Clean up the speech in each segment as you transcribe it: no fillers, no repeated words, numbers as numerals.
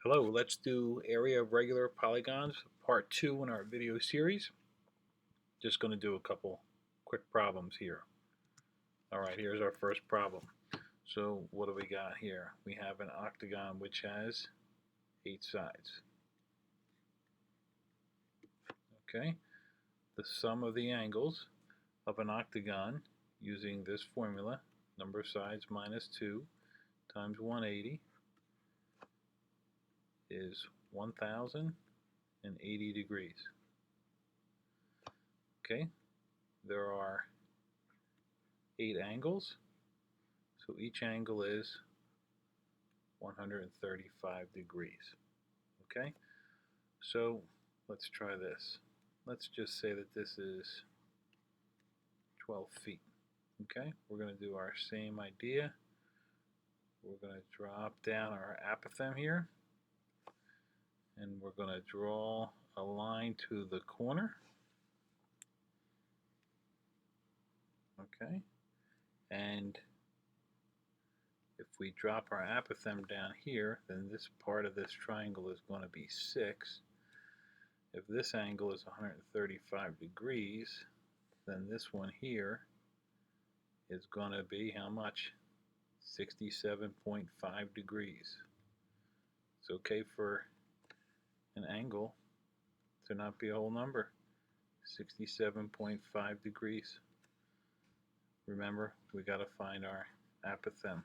Hello, let's do area of regular polygons, part 2 in our video series. Just going to do a couple quick problems here. Alright, here's our first problem. So what do we got here? We have an octagon which has 8 sides. Okay, the sum of the angles of an octagon using this formula, number of sides minus 2 times 180, is 1080 degrees. Okay, there are 8 angles, so each angle is 135 degrees. Okay, so let's try this. Let's just say that this is 12 feet. Okay, we're going to do our same idea. We're going to drop down our apothem here, and we're going to draw a line to the corner. Okay, and if we drop our apothem down here, then this part of this triangle is going to be 6. If this angle is 135 degrees, then this one here is going to be how much? 67.5 degrees. It's okay for an angle to not be a whole number. 67.5 degrees. Remember, we got to find our apothem.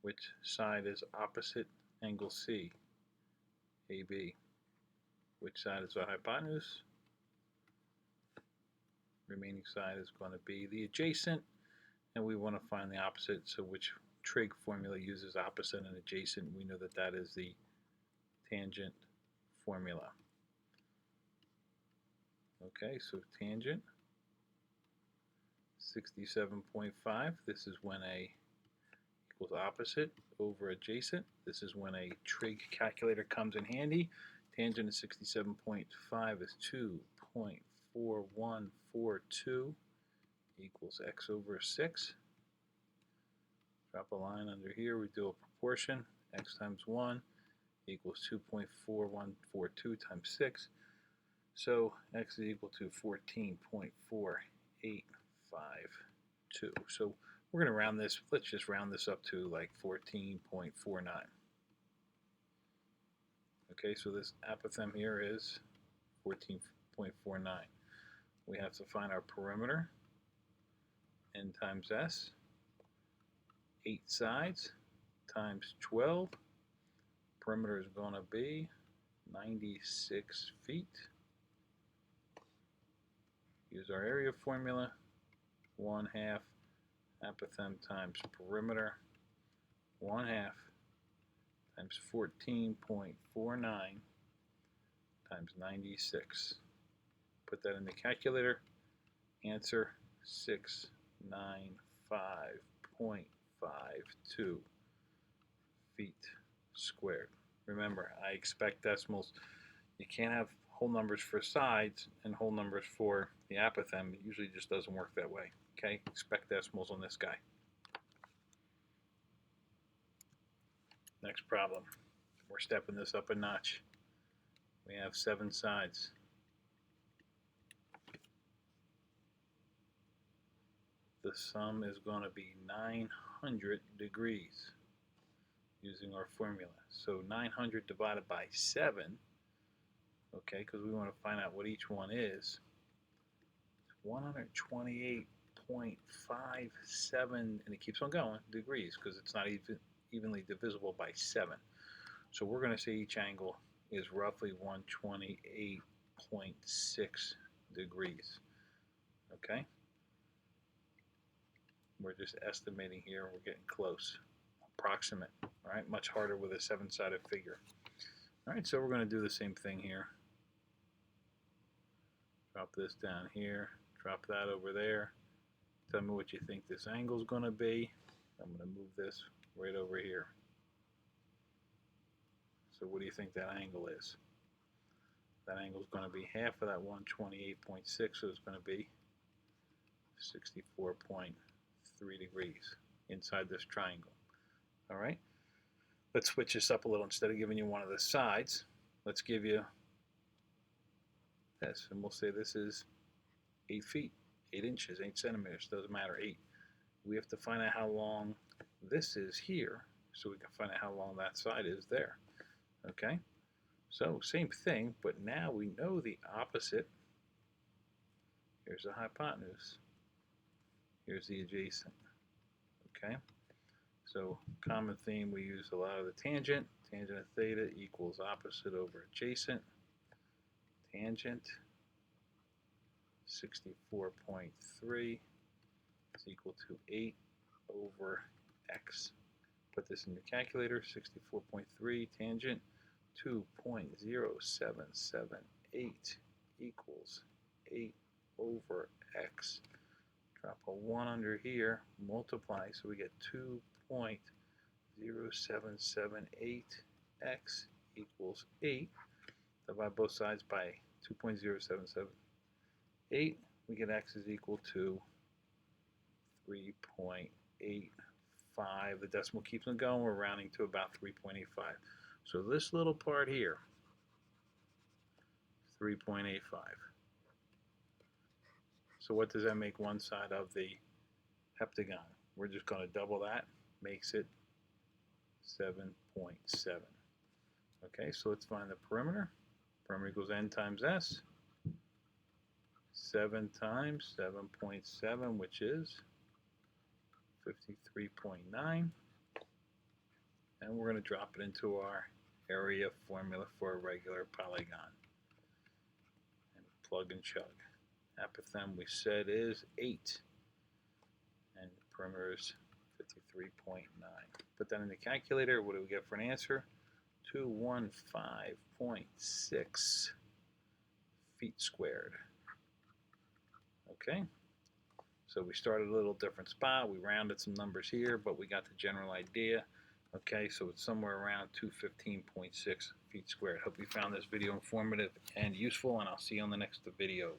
Which side is opposite angle C? AB. Which side is the hypotenuse? Remaining side is going to be the adjacent, and we want to find the opposite, so which trig formula uses opposite and adjacent? We know that that is the tangent formula. Okay, so tangent 67.5, this is when A equals opposite over adjacent. This is when a trig calculator comes in handy. Tangent of 67.5 is 2.4142 equals x over 6. Drop a line under here, we do a proportion. X times 1 equals 2.4142 times 6. So x is equal to 14.4852. So we're going to round this. Let's just round this up to like 14.49. Okay, so this apothem here is 14.49. We have to find our perimeter. N times S. 8 sides times 12. Perimeter is going to be 96 feet. Use our area formula. 1/2 apothem times perimeter, 1/2 times 14.49 times 96. Put that in the calculator. Answer 695.52 feet squared. Remember, I expect decimals. You can't have whole numbers for sides and whole numbers for the apothem. It usually just doesn't work that way. Okay, expect decimals on this guy. Next problem. We're stepping this up a notch. We have 7 sides. The sum is going to be 900 degrees using our formula. So 900 divided by 7, okay, because we want to find out what each one is. 128.57, and it keeps on going, degrees, because it's not evenly divisible by 7. So we're going to say each angle is roughly 128.6 degrees. Okay? We're just estimating here. We're getting close. Approximate. All right? Much harder with a 7-sided figure. All right, so we're going to do the same thing here. Drop this down here. Drop that over there. Tell me what you think this angle is going to be. I'm going to move this right over here. So what do you think that angle is? That angle is going to be half of that 128.6, so it's going to be 64.3 degrees inside this triangle. All right. Let's switch this up a little. Instead of giving you one of the sides, let's give you this, and we'll say this is 8 feet, 8 inches, 8 centimeters, doesn't matter, 8. We have to find out how long this is here, so we can find out how long that side is there. Okay, so same thing, but now we know the opposite. Here's the hypotenuse. Here's the adjacent. Okay, so common theme, we use a lot of the tangent. Tangent of theta equals opposite over adjacent. Tangent 64.3 is equal to 8 over x. Put this in your calculator. 64.3 tangent 2.0778 equals 8 over x. Drop a 1 under here, multiply, so we get 2.0778 x equals 8. Divide both sides by 2.0778. We get x is equal to 3.85. The decimal keeps on going. We're rounding to about 3.85. So this little part here, 3.85. So what does that make one side of the heptagon? We're just going to double that. Makes it 7.7. Okay, so let's find the perimeter. Perimeter equals n times s. 7 times 7.7, which is 53.9. And we're going to drop it into our area formula for a regular polygon. And plug and chug. Apothem we said is 8. And perimeter is 53.9. Put that in the calculator. What do we get for an answer? 215.6 feet squared. Okay, so we started a little different spot. We rounded some numbers here, but we got the general idea. Okay, so it's somewhere around 215.6 feet squared. Hope you found this video informative and useful, and I'll see you on the next video.